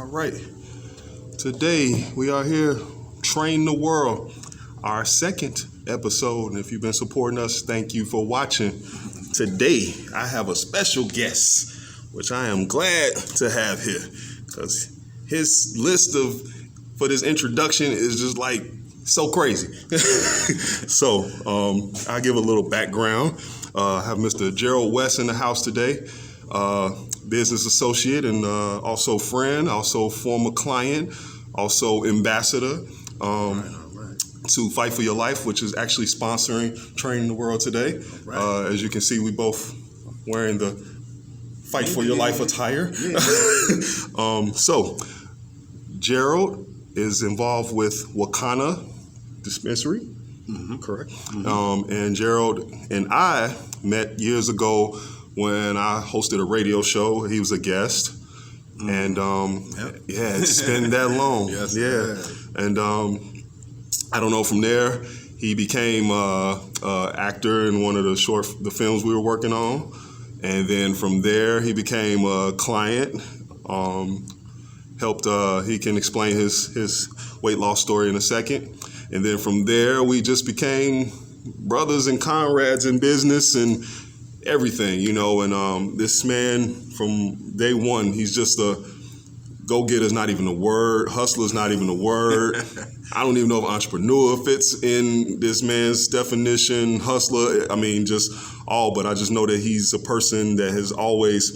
All right. Today we are here, Train the World, our second episode. And if you've been supporting us, thank you for watching. Today I have a special guest, which I am glad to have here, because his list for this introduction is just like so crazy. So I'll give a little background. I have Mr. Gerald West in the house today. Business associate and also friend, also former client, also ambassador to Fight for Your Life, which is actually sponsoring Training the World today. As you can see, we both wearing the Fight for Your Life attire. So Gerald is involved with Wakanna dispensary. Correct. And Gerald and I met years ago when I hosted a radio show. He was a guest. And yeah, it's been that long. Yes, and I don't know, from there he became actor in one of the films we were working on. And then from there he became a client. He can explain his weight loss story in a second. And then from there we just became brothers and comrades in business and everything, you know. And this man, from day one, he's just a go-getter's not even a word. Hustler's not even a word. I don't even know if entrepreneur fits in this man's definition. Hustler, I mean, just all. But I just know that he's a person that has always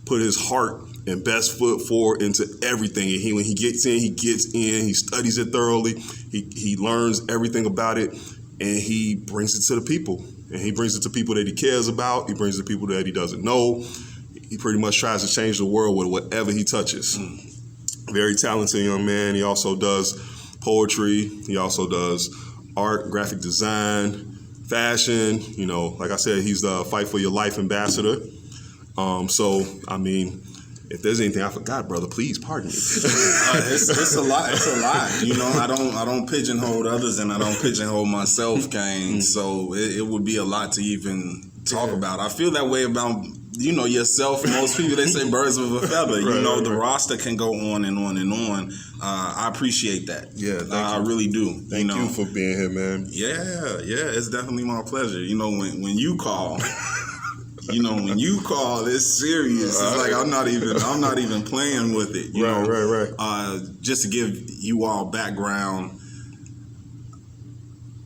put his heart and best foot forward into everything. And when he gets in, he gets in. He studies it thoroughly. He learns everything about it, and he brings it to the people. And he brings it to people that he cares about. He brings it to people that he doesn't know. He pretty much tries to change the world with whatever he touches. Very talented young man. He also does poetry. He also does art, graphic design, fashion. You know, like I said, he's the Fight for Your Life ambassador. So, I mean, if there's anything I forgot, brother, please pardon me. It's a lot. It's a lot. You know, I don't pigeonhole others, and I don't pigeonhole myself, Kane. So it would be a lot to even talk about. I feel that way about, you know, yourself. Most people, they say birds of a feather. You know, the roster can go on and on and on. I appreciate that. Yeah, I really do. Thank you for being here, man. Yeah, it's definitely my pleasure. You know, when you call. You know, when you call, it's serious. It's like I'm not even playing with it. You know? Right. Just to give you all background,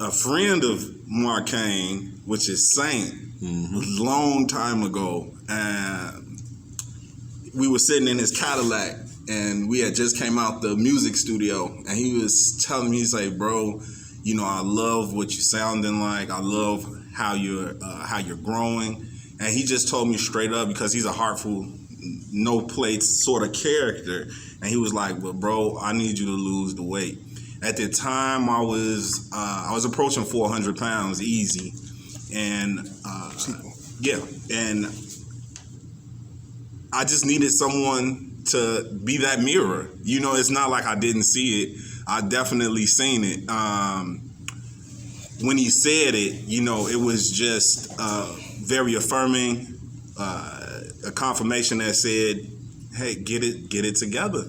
a friend of Markane, which is Saint, a long time ago, and we were sitting in his Cadillac, and we had just came out the music studio, and he was telling me, he's like, bro, you know, I love what you're sounding like. I love how you're growing. And he just told me straight up, because he's a heartful, no plates sort of character. And he was like, well, bro, I need you to lose the weight. At the time, I was approaching 400 pounds easy. And and I just needed someone to be that mirror. You know, it's not like I didn't see it. I definitely seen it. When he said it, you know, it was just very affirming, a confirmation that said, hey, get it together.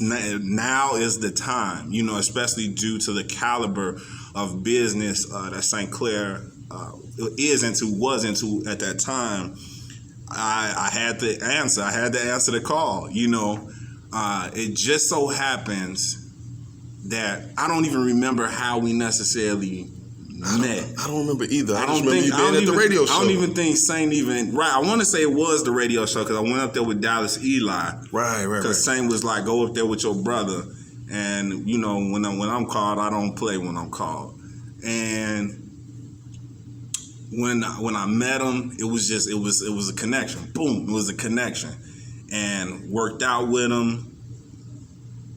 Now is the time, you know, especially due to the caliber of business that St. Clair was into at that time. I had to answer. I had to answer the call. You know, it just so happens that I don't even remember how we necessarily met. I don't remember either. I just remember you being at the radio show. I don't even think Saint I want to say it was the radio show, because I went up there with Dallas Eli. Right. Because Saint was like, go up there with your brother. And, you know, when I'm called, I don't play when I'm called. And when I met him, it was a connection. Boom, it was a connection. And worked out with him.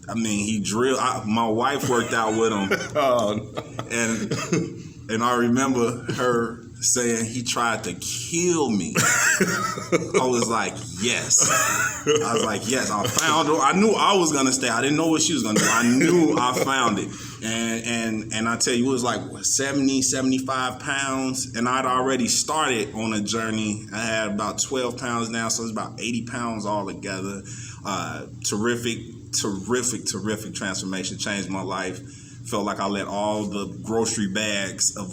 I mean, he drilled. My wife worked out with him. And I remember her saying he tried to kill me. I was like, yes. I was like, yes, I found her. I knew I was gonna stay. I didn't know what she was gonna do. I knew I found it. And I tell you, it was like 70, 75 pounds. And I'd already started on a journey. I had about 12 pounds now, so it's about 80 pounds altogether. Terrific transformation. Changed my life. Felt like I let all the grocery bags of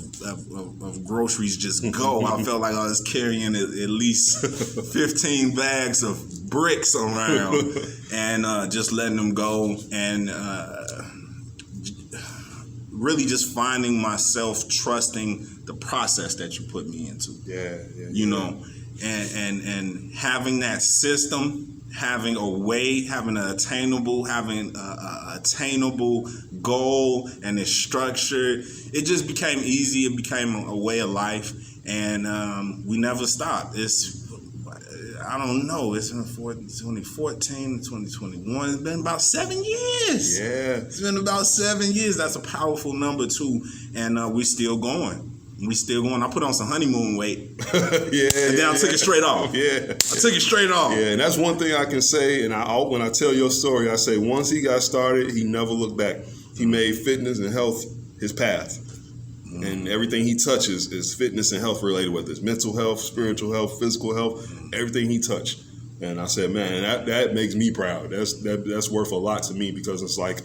groceries just go. I felt like I was carrying at least 15 bags of bricks around and just letting them go, and really just finding myself trusting the process that you put me into. You know, and having that system, having a way, having an attainable goal, and it's structured. It just became easy. It became a way of life, and we never stopped. I don't know. It's been 2014, 2021. It's been about 7 years. Yeah, it's been about 7 years. That's a powerful number too, and we're still going. I put on some honeymoon weight. And then I took it straight off. I took it straight off. Yeah, and that's one thing I can say. And when I tell your story, I say once he got started, he never looked back. He made fitness and health his path. And everything he touches is fitness and health related, whether it's mental health, spiritual health, physical health, everything he touched. And I said, man, that makes me proud. That's worth a lot to me, because it's like,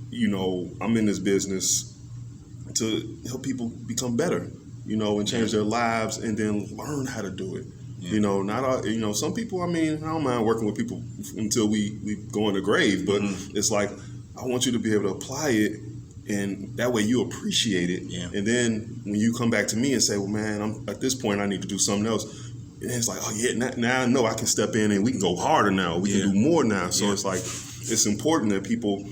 you know, I'm in this business to help people become better, you know, and change their lives, and then learn how to do it. You know, not all, you know, some people, I mean, I don't mind working with people until we go in the grave, but it's like, I want you to be able to apply it, and that way you appreciate it. And then when you come back to me and say, well, man, I'm at this point, I need to do something else. And it's like, oh yeah, now I know I can step in and we can go harder now. We can do more now. So it's like, it's important that people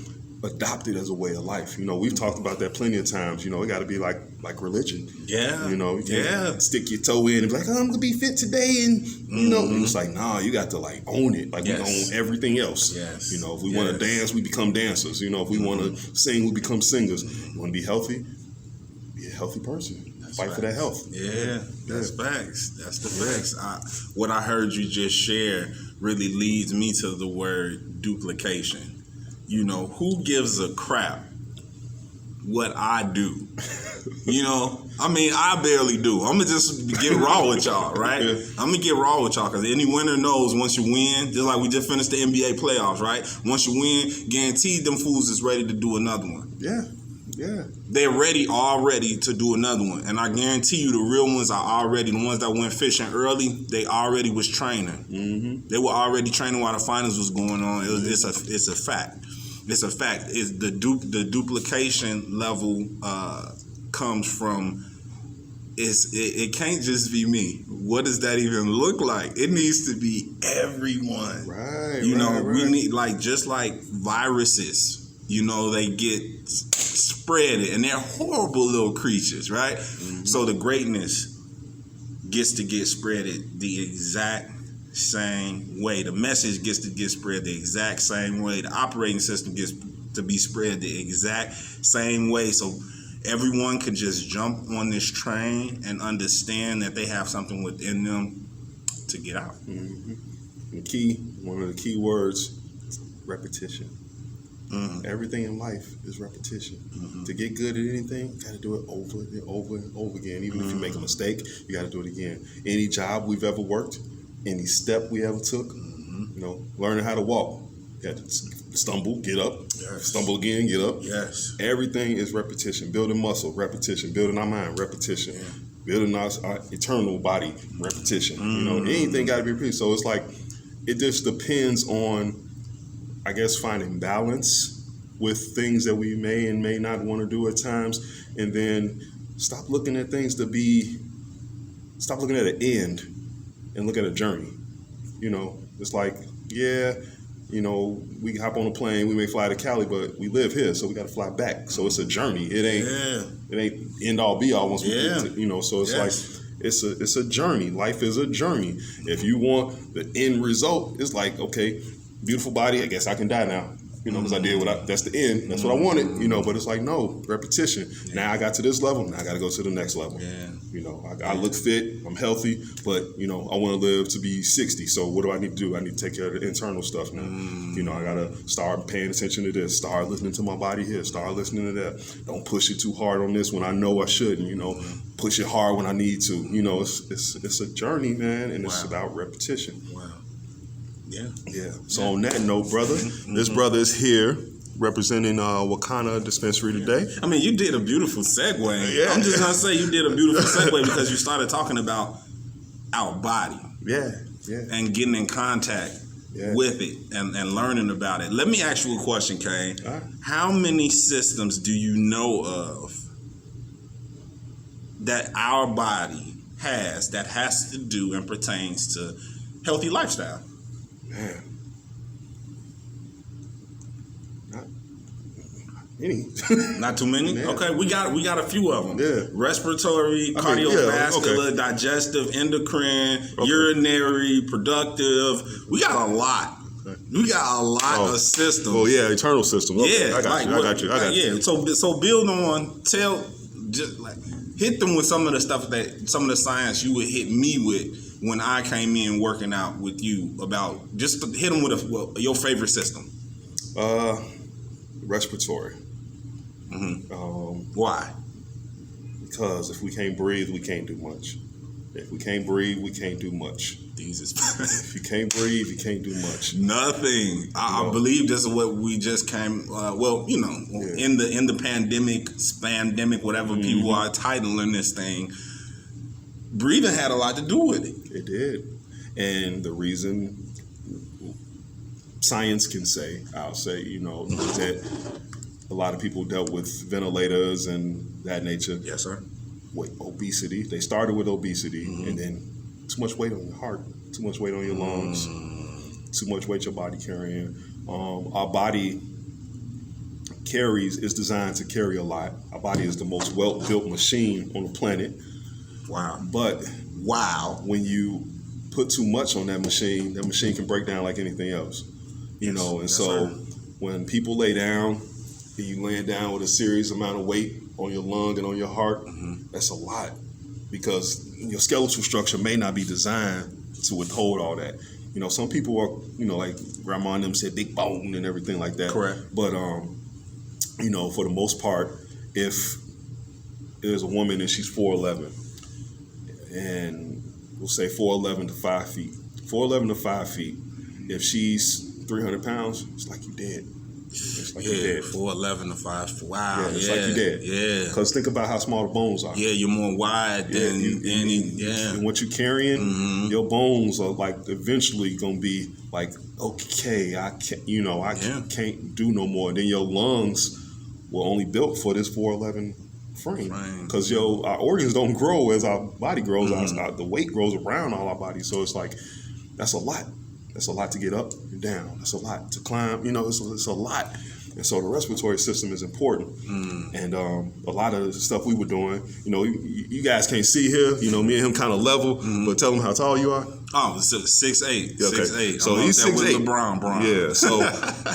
adopt it as a way of life. You know, we've talked about that plenty of times. You know, it got to be like religion. You know, you can't stick your toe in and be like, oh, I'm gonna be fit today, and you know, and it's like, nah, you got to like own it, like we own everything else. You know, if we want to dance, we become dancers. You know, if we want to sing, we become singers. You want to be healthy, be a healthy person. Fight for that health. That's facts. That's the facts. What I heard you just share really leads me to the word duplication. You know, who gives a crap what I do? You know, I mean, I barely do. I'm going to just get raw with y'all, right? I'm going to get raw with y'all, because any winner knows once you win, just like we just finished the NBA playoffs, right? Once you win, guaranteed them fools is ready to do another one. They're already to do another one. And I guarantee you the real ones are already, the ones that went fishing early, they already was training. They were already training while the finals was going on. It's a fact. It's a fact. It's the duplication level comes from. It can't just be me. What does that even look like? It needs to be everyone. You know, we need, like, just like viruses. You know, they get spread, and they're horrible little creatures, right? So the greatness gets to get spread the exact same way. The message gets to get spread the exact same way. The operating system gets to be spread the exact same way. So everyone can just jump on this train and understand that they have something within them to get out. One of the key words, repetition. Everything in life is repetition. To get good at anything, you got to do it over and over and over again. Even if you make a mistake, you got to do it again. Any job we've ever worked, any step we ever took, you know, learning how to walk. You got to stumble, get up, stumble again, get up. Everything is repetition. Building muscle, repetition. Building our mind, repetition. Building our eternal body, repetition. You know, anything got to be repeated. So it's like, it just depends on, I guess, finding balance with things that we may and may not want to do at times, and then stop looking at things stop looking at an end and look at a journey. You know, it's like, you know, we hop on a plane, we may fly to Cali, but we live here, so we got to fly back. So it's a journey. It ain't end all be all once we get to, you know. So it's like, it's a journey. Life is a journey. If you want the end result, it's like, okay, beautiful body, I guess I can die now. you know, because I did that's the end. That's what I wanted, you know, but it's like, no, repetition. Yeah. Now I got to this level. Now I got to go to the next level. Yeah. You know, I look fit. I'm healthy, but, you know, I want to live to be 60. So what do I need to do? I need to take care of the internal stuff now. You know, I got to start paying attention to this, start listening to my body here, start listening to that. Don't push it too hard on this when I know I shouldn't, you know, push it hard when I need to. You know, it's a journey, man, and it's about repetition. Wow. Yeah. Yeah. So on that note, brother, this brother is here representing Wakanna dispensary today. I mean, you did a beautiful segue. Yeah. I'm just gonna say you did a beautiful segue because you started talking about our body. Yeah. Yeah. And getting in contact with it and learning about it. Let me ask you a question, Kane. Right. How many systems do you know of that our body has that has to do and pertains to healthy lifestyle? Man, not any. Not too many. Yeah. Okay, we got a few of them. Yeah, respiratory, cardiovascular, digestive, endocrine, urinary, productive. We got a lot. We got a lot of systems. Oh yeah, internal systems. Okay. Yeah, I got you. Yeah. So build on. Hit them with some of the science you would hit me with when I came in working out with you about. Just hit them with your favorite system. Respiratory. Why? Because if we can't breathe, we can't do much. If we can't breathe, we can't do much. If you can't breathe, you can't do much. Nothing. I believe this is what we just came. In the pandemic, whatever people are titling this thing, breathing had a lot to do with it. It did, and the reason science can say, I'll say, that a lot of people dealt with ventilators and that nature. Yes, sir. With obesity, they started with obesity, and then too much weight on your heart, too much weight on your lungs, too much weight your body carrying. Our body is designed to carry a lot. Our body is the most well-built machine on the planet. Wow. But when you put too much on that machine can break down like anything else. When people lay down, and you laying down with a serious amount of weight on your lung and on your heart, that's a lot, because your skeletal structure may not be designed to withhold all that. Some people are, like grandma and them said, big bone and everything like that. Correct. But, for the most part, if there's a woman and she's 4'11", and we'll say 4'11" to 5 feet, 4'11" to 5 feet, if she's 300 pounds, it's like you dead. It's like you're dead. 4'11" to 5. Wow. Yeah, it's like you're dead. Yeah. Because think about how small the bones are. Yeah, you're more wide than and what you're carrying, your bones are like eventually gonna be like, okay, I can't, can't do no more. And then your lungs were only built for this 4'11" frame, because our organs don't grow as our body grows. The weight grows around all our bodies, so it's like that's a lot. That's a lot to get up and down. That's a lot to climb. It's a lot. And so the respiratory system is important. And a lot of the stuff we were doing, you guys can't see here. Me and him kind of level. But tell him how tall you are. Oh, 6'8". Okay. 6'8". So he's 6'8". LeBron. Yeah.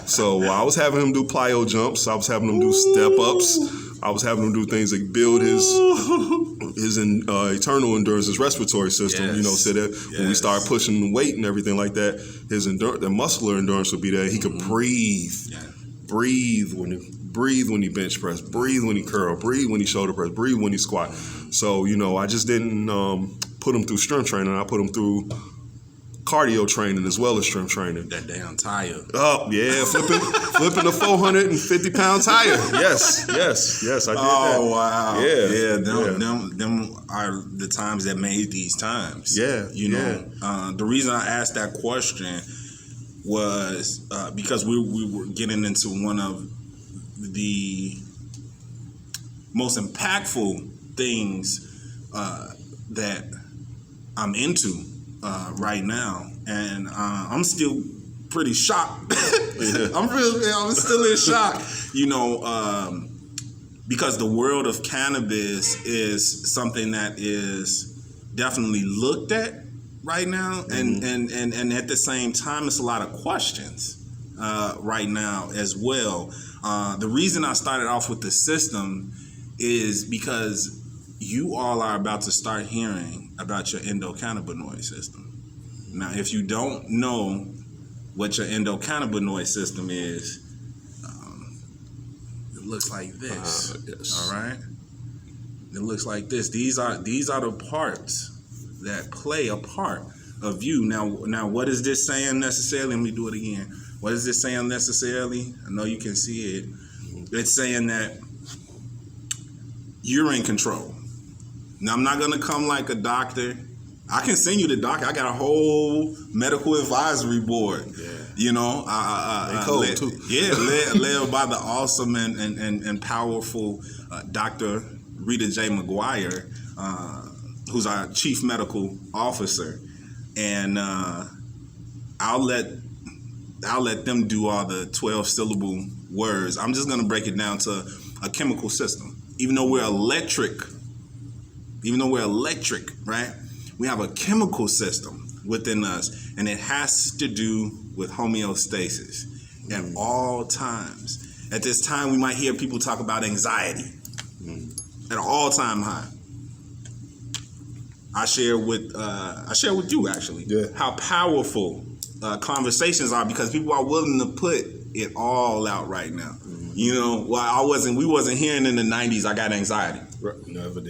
So I was having him do plyo jumps. I was having him do step ups. I was having him do things that build his internal endurance, his respiratory system. So that when we start pushing the weight and everything like that, the muscular endurance would be there. He could breathe. Yeah. Breathe when he bench press, breathe when he curl, breathe when he shoulder press, breathe when he squat. So, I just didn't put him through strength training. I put him through cardio training as well as strength training. That damn tire. Oh, yeah, flipping the 450-pound tire. Yes, I did that. Oh, wow. Yeah. Them are the times that made these times. Yeah. The reason I asked that question was because we were getting into one of the most impactful things that I'm into right now, and I'm still pretty shocked. I'm still in shock, because the world of cannabis is something that is definitely looked at right now, and at the same time, it's a lot of questions. right now as well. The reason I started off with the system is because you all are about to start hearing about your endocannabinoid system. Now, if you don't know what your endocannabinoid system is, it looks like this. Yes. All right. It looks like this. These are the parts that play a part of you. Now, what is this saying necessarily? Let me do it again. What is this saying necessarily? I know you can see it. It's saying that you're in control. Now, I'm not going to come like a doctor. I can send you the doctor. I got a whole medical advisory board. Yeah. You know, led by the awesome and powerful Dr. Rita J. McGuire, who's our chief medical officer, and I'll let them do all the 12-syllable words. I'm just going to break it down to a chemical system. Even though we're electric, right? We have a chemical system within us, and it has to do with homeostasis at all times. At this time, we might hear people talk about anxiety at an all-time high. I share with you actually how powerful conversations are, because people are willing to put it all out right now. You know, we wasn't hearing in the 90s I got anxiety. Never.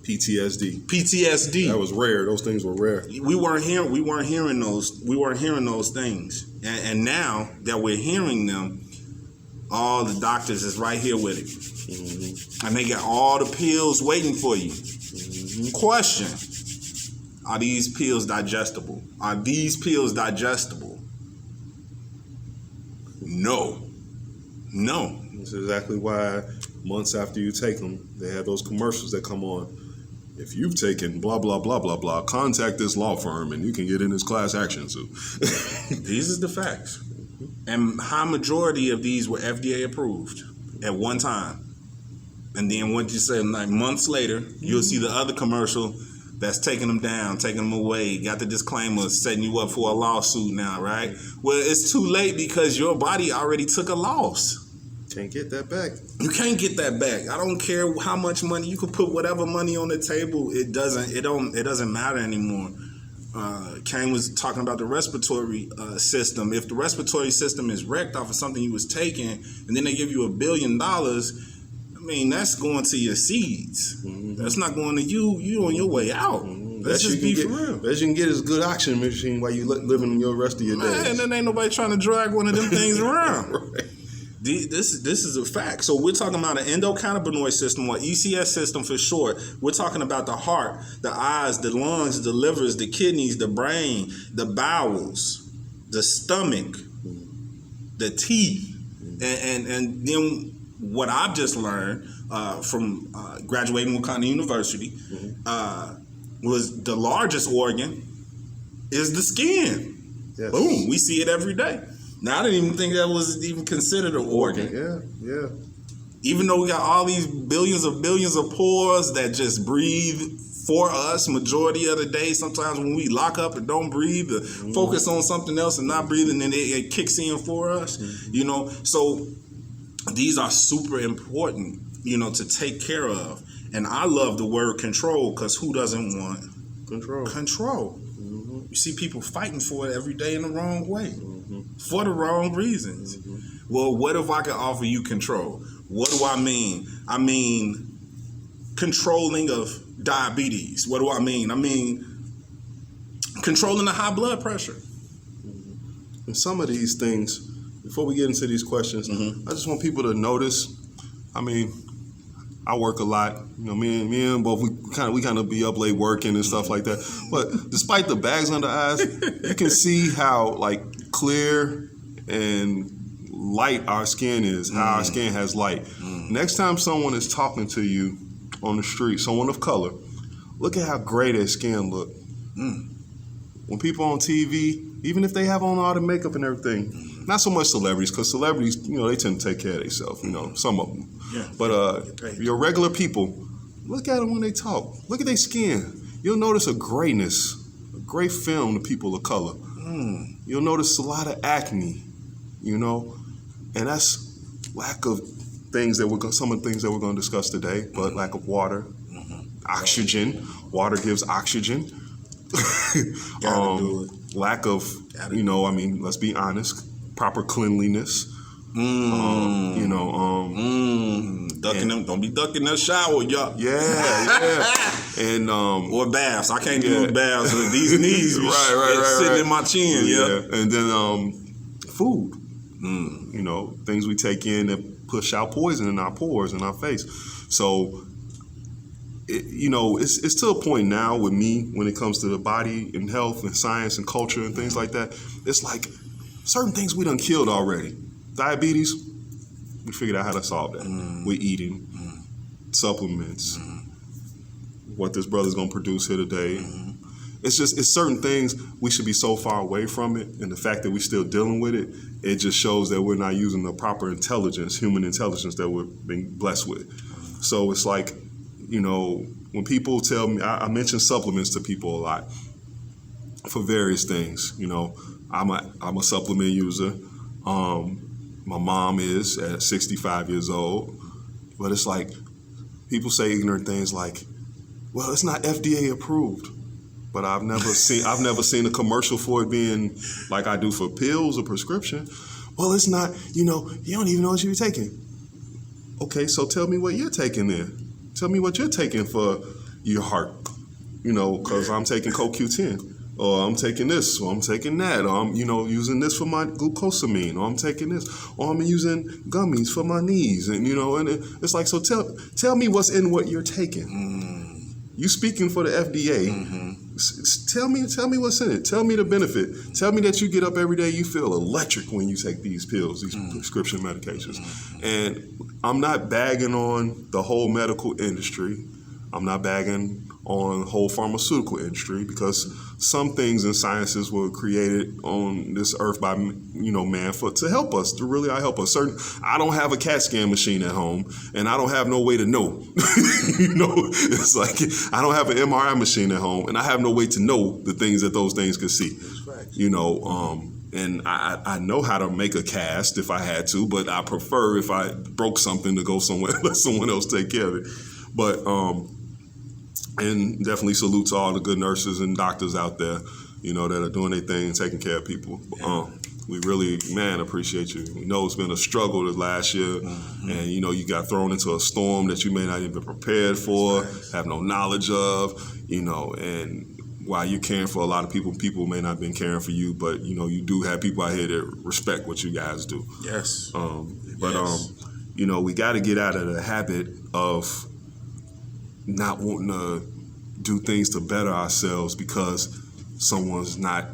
PTSD. That was rare. Those things were rare. We weren't hearing those things. And now that we're hearing them, all the doctors is right here with it. And they got all the pills waiting for you. Question: are these pills digestible? No. That's exactly why months after you take them, they have those commercials that come on. If you've taken blah, blah, blah, blah, blah, contact this law firm and you can get in this class action suit. These is the facts. And high majority of these were FDA approved at one time. And then what you say, like months later, you'll see the other commercial that's taking them down, taking them away, got the disclaimer, setting you up for a lawsuit now, right? Well, it's too late because your body already took a loss. Can't get that back. You can't get that back. I don't care how much money you could put, whatever money on the table. It doesn't matter anymore. Kane was talking about the respiratory system. If the respiratory system is wrecked off of something you was taking, and then they give you $1 billion, I mean, that's going to your seeds. That's not going to you. You on your way out. Let's just be for real. Best you can get is a good oxygen machine while you living your rest of your days. And then ain't nobody trying to drag one of them things around. Right. This is a fact. So we're talking about an endocannabinoid system, or ECS system for short. We're talking about the heart, the eyes, the lungs, the livers, the kidneys, the brain, the bowels, the stomach, the teeth, and then what I've just learned from graduating Wakanna University was the largest organ is the skin. Yes. Boom, we see it every day. Now, I didn't even think that was even considered an organ. Yeah. Even though we got all these billions of pores that just breathe for us majority of the day. Sometimes when we lock up and don't breathe, focus on something else and not breathe, and then it kicks in for us. You know, so these are super important, you know, to take care of. And I love the word control, because who doesn't want control? You see people fighting for it every day in the wrong way, for the wrong reasons. Well, what if I could offer you control? What do I mean? I mean controlling of diabetes. What do I mean? I mean controlling the high blood pressure. And some of these things, before we get into these questions, I just want people to notice. I mean, I work a lot. You know, me and both, we kind of be up late working and stuff like that. But despite the bags under the eyes, you can see how like clear and light our skin is, how our skin has light. Next time someone is talking to you on the street, someone of color, look at how gray their skin look. When people on TV, even if they have on all the makeup and everything, not so much celebrities, because celebrities, you know, they tend to take care of themselves, you know, some of them. Yeah. But your regular people, look at them when they talk. Look at their skin. You'll notice a grayness, a gray film to people of color. You'll notice a lot of acne. you know, and that's lack of things that some of the things that we're going to discuss today, but lack of water, oxygen. Water gives oxygen. Gotta do it. Lack of, you know, I mean, let's be honest, proper cleanliness. Ducking them, don't be ducking that shower, y'all. Yeah. And or baths. I can't do baths with these knees sitting in my chin. Yeah. And then food. You know, things we take in that push out poison in our pores, in our face. So, you know, it's to a point now with me when it comes to the body and health and science and culture and things like that. It's like certain things we done killed already. Diabetes, we figured out how to solve that. We're eating supplements. What this brother's gonna produce here today. It's certain things we should be so far away from it, and the fact that we're still dealing with it, it just shows that we're not using the proper intelligence, human intelligence that we're being blessed with. So it's like, you know, when people tell me, I mention supplements to people a lot for various things. You know, I'm a supplement user. My mom is at 65 years old, but it's like people say ignorant things like, well, it's not FDA approved. But I've never seen a commercial for it being like I do for pills or prescription. Well, it's not, you know, you don't even know what you're taking. Okay, so tell me what you're taking then. Tell me what you're taking for your heart. You know, because I'm taking CoQ10, or I'm taking this, or I'm taking that, or I'm, you know, using this for my glucosamine, or I'm taking this, or I'm using gummies for my knees, and you know, and it's like, so tell me what's in what you're taking. You speaking for the FDA. Tell me what's in it. Tell me the benefit. Tell me that you get up every day, you feel electric when you take these pills, these prescription medications. And I'm not bagging on the whole medical industry. I'm not bagging on the whole pharmaceutical industry, because some things in sciences were created on this earth by, you know, man to help us, to really help us. I don't have a CAT scan machine at home, and I don't have no way to know. You know, it's like I don't have an MRI machine at home, and I have no way to know the things that those things can see. You know, and I know how to make a cast if I had to, but I prefer if I broke something to go somewhere, let someone else take care of it. But and definitely salute to all the good nurses and doctors out there, you know, that are doing their thing and taking care of people. We really, man, appreciate you. We know it's been a struggle this last year, and, you know, you got thrown into a storm that you may not even be prepared for, have no knowledge of, you know, and while you're caring for a lot of people, people may not have been caring for you, but, you know, you do have people out here that respect what you guys do. Yes. You know, we got to get out of the habit of not wanting to do things to better ourselves because someone's not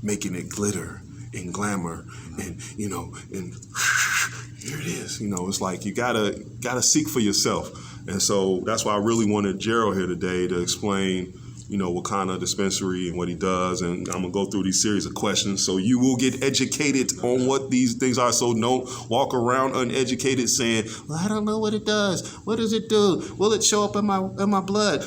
making it glitter and glamour and, you know, and here it is. You know, it's like you gotta seek for yourself. And so that's why I really wanted Gerald here today to explain, you know, Wakanna dispensary and what he does. And I'm gonna go through these series of questions so you will get educated on what these things are. So don't walk around uneducated saying, well, I don't know what it does. What does it do? Will it show up in my blood?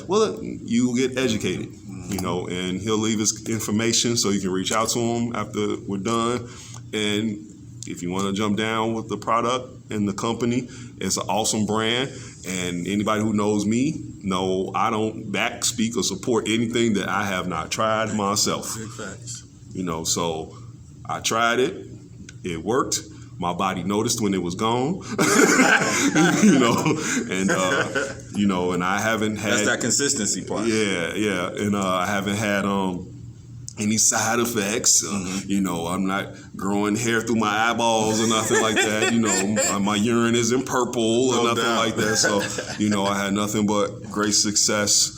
You will get educated, you know, and he'll leave his information so you can reach out to him after we're done. And if you want to jump down with the product and the company, it's an awesome brand. And anybody who knows me know I don't back, speak, or support anything that I have not tried myself. Big facts. You know, so I tried it. It worked. My body noticed when it was gone. You know, and you know, and I haven't had. That's that consistency part. Yeah, and I haven't had any side effects. You know, I'm not growing hair through my eyeballs or nothing like that. You know, my urine isn't purple or nothing like that. So, you know, I had nothing but great success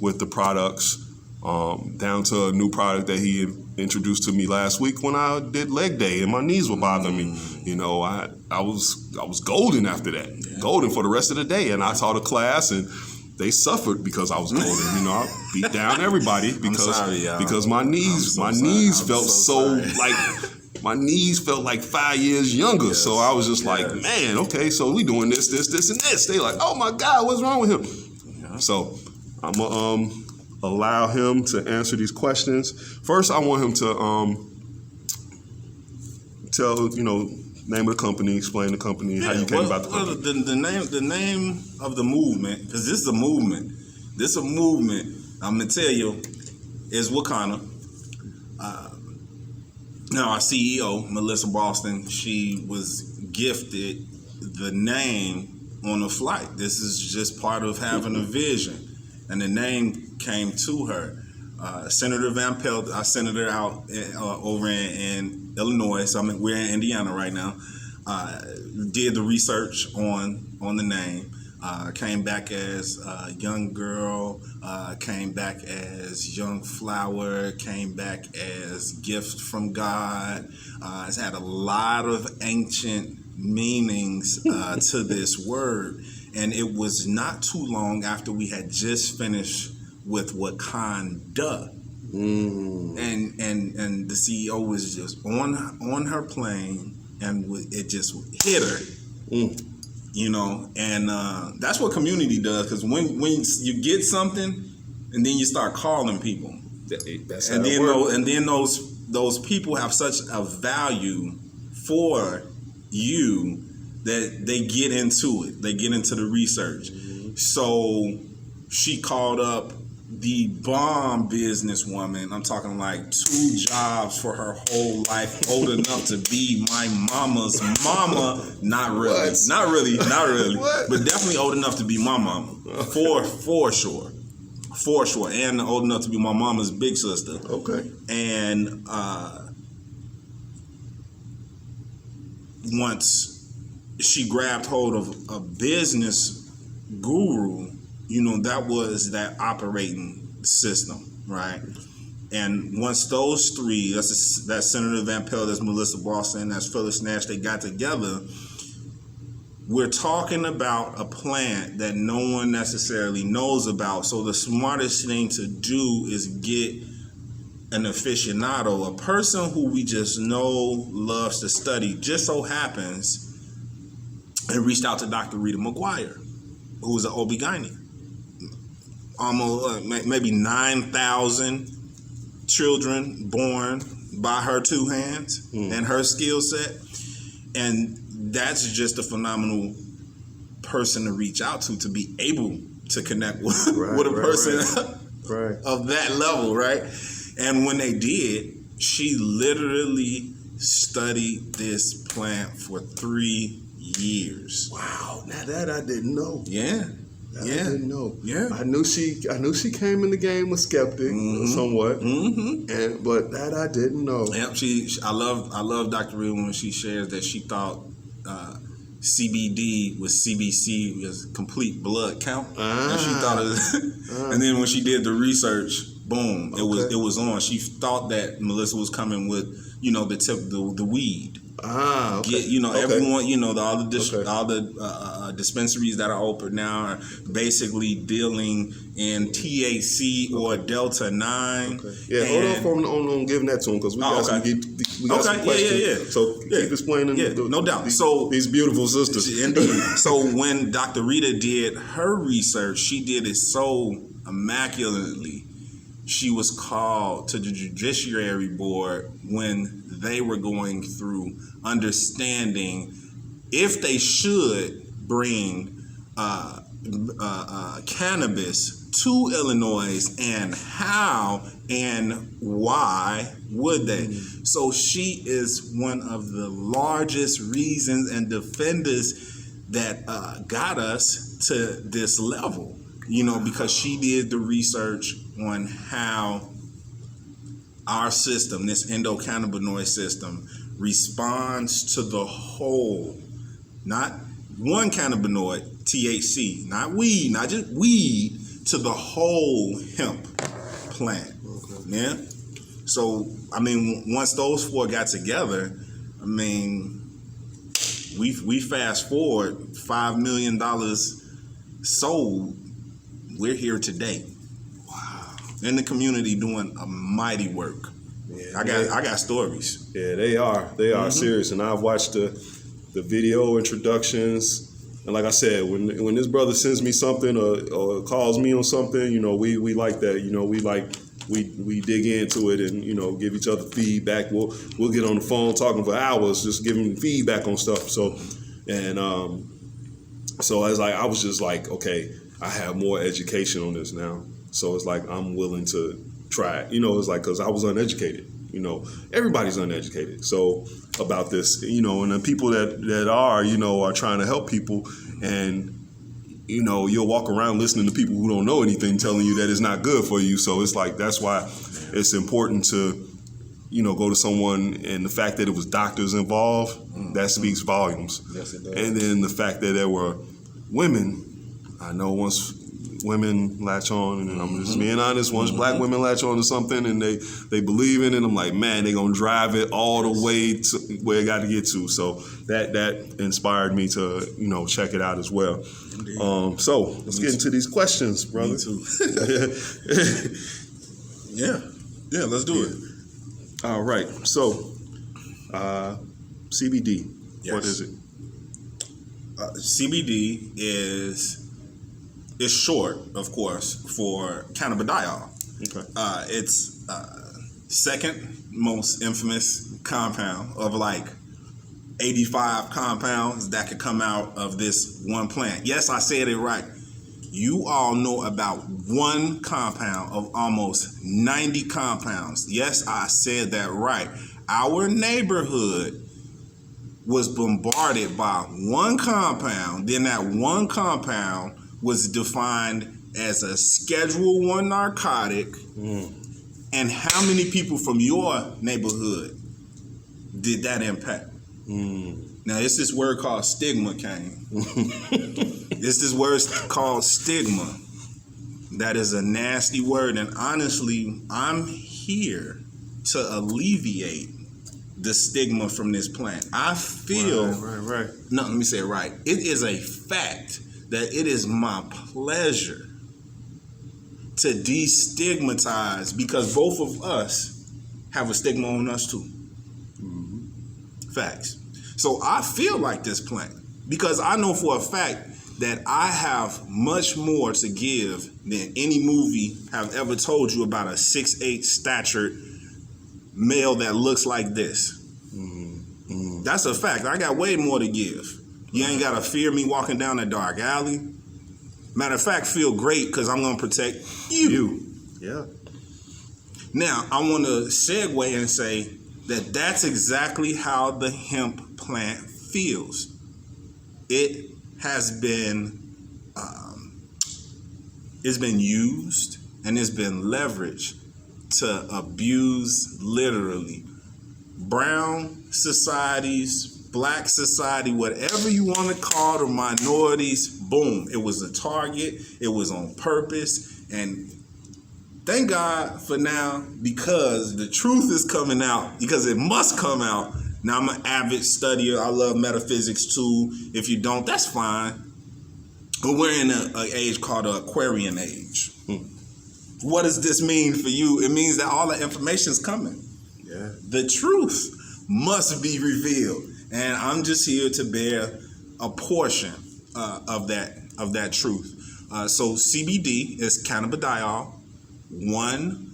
with the products, down to a new product that he introduced to me last week when I did leg day and my knees were bothering me. You know, I was golden after that, golden for the rest of the day. And I taught a class and they suffered because I was golden. You know, I beat down everybody because my knees felt my knees felt like 5 years younger. Yes. So I was just like, man, okay, so we doing this, and this. They like, oh my God, what's wrong with him? Yeah. So I'm gonna allow him to answer these questions. First, I want him to tell, name of the company, explain the company, how you came about the company. The name of the movement, because this is a movement. This is a movement, I'm going to tell you, is Wakanna. Now, our CEO, Melissa Boston, she was gifted the name on a flight. This is just part of having a vision. And the name came to her. Senator Van Pelt, our senator out over in Illinois, so we're in Indiana right now, did the research on the name, came back as young girl, came back as young flower, came back as gift from God. It's had a lot of ancient meanings to this word, and it was not too long after we had just finished with Wakanna, and the CEO was just on her plane, and it just hit her, and that's what community does. Because when you get something, and then you start calling people, that's and then those people have such a value for you that they get into it. They get into the research. So she called up the bomb businesswoman. I'm talking like 2 jobs for her whole life, old enough to be my mama's mama. Not really, What? not really, What? but definitely old enough to be my mama, for sure, and old enough to be my mama's big sister. Okay. And once she grabbed hold of a business guru, that was that operating system, right? And once those three, that's Senator Van Pelt, that's Melissa Boston, that's Phyllis Nash, they got together, we're talking about a plant that no one necessarily knows about. So the smartest thing to do is get an aficionado, a person who we just know loves to study, just so happens, and reached out to Dr. Rita McGuire, who was an OB-GYN. Almost maybe 9,000 children born by her 2 hands and her skill set. And that's just a phenomenal person to reach out to be able to connect with, with a person of that level, right? And when they did, she literally studied this plant for 3 years. Wow, now that I didn't know. Yeah. I didn't know. Yeah. I knew she came in the game a skeptic somewhat, but that I didn't know. Yep. I love Dr. Rita when she shares that she thought CBD was CBC, was complete blood count, and she thought it. And then when she did the research, boom, it was on. She thought that Melissa was coming with the weed. Everyone, all the dispensaries that are open now are basically dealing in THC or Delta 9. Okay. Yeah, hold on giving that to him, because we got some questions. Yeah. So keep explaining. No doubt. These beautiful sisters. Indeed. So when Dr. Rita did her research, she did it so immaculately. She was called to the Judiciary Board when they were going through understanding if they should bring cannabis to Illinois, and how and why would they. So she is one of the largest reasons and defenders that got us to this level, because she did the research on how our system, this endocannabinoid system, responds to the whole, not one cannabinoid, THC, not weed, not just weed, to the whole hemp plant. Okay. Yeah. So, once those 4 got together, we fast forward $5 million sold. We're here today. Wow. In the community doing a mighty work. Yeah, I got stories. Yeah, they are serious, and I've watched the video introductions, and like I said, when this brother sends me something or calls me on something, we like that. We like we dig into it and give each other feedback. We'll get on the phone talking for hours, just giving feedback on stuff. So as I was just like, okay, I have more education on this now. So it's like I'm willing to try it. It's like because I was uneducated. Everybody's uneducated. So about this, and the people that are trying to help people, and you'll walk around listening to people who don't know anything telling you that it's not good for you. So it's like that's why it's important to go to someone, and the fact that it was doctors involved, that speaks volumes. Yes, it does. And then the fact that there were women, I know once women latch on, and I'm just being honest, once black women latch on to something and they believe in it, I'm like, man, they're gonna drive it all the way to where it got to get to. So that inspired me to check it out as well. So let's get into these questions, brother. Me too. Yeah, let's do it. All right, so CBD, Yes. what is it? CBD is short, of course, for cannabidiol. Okay. It's second most infamous compound of like 85 compounds that could come out of this one plant. Yes, I said it right. You all know about one compound of almost 90 compounds. Yes, I said that right. Our neighborhood was bombarded by one compound. Then that one compound was defined as a Schedule 1 narcotic. And how many people from your neighborhood did that impact? Now, it's this word called stigma came. It's this word called stigma. That is a nasty word. And honestly, I'm here to alleviate the stigma from this plant. I feel... Right. No, let me say it right. It is a fact that it is my pleasure to destigmatize, because both of us have a stigma on us too. Facts. So I feel like this plant because I know for a fact that I have much more to give than any movie have ever told you about a 6'8" statured male that looks like this. That's a fact. I got way more to give. You ain't got to fear me walking down a dark alley. Matter of fact, feel great because I'm going to protect you. Yeah. Now, I want to segue and say that that's exactly how the hemp plant feels. It has been, it's been used and it's been leveraged to abuse literally brown societies, black society, whatever you want to call the minorities. Boom, it was a target. It was on purpose. And thank God for now, because the truth is coming out, because it must come out. Now, I'm an avid studier. I love metaphysics too. If you don't, that's fine. But we're in an age called the Aquarian age. What does this mean for you? It means that all the information is coming. Yeah. The truth must be revealed. And I'm just here to bear a portion of that truth. So CBD is cannabidiol, one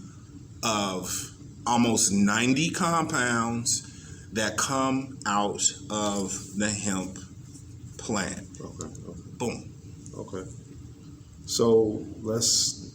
of almost 90 compounds that come out of the hemp plant. Okay. Boom. Okay. So let's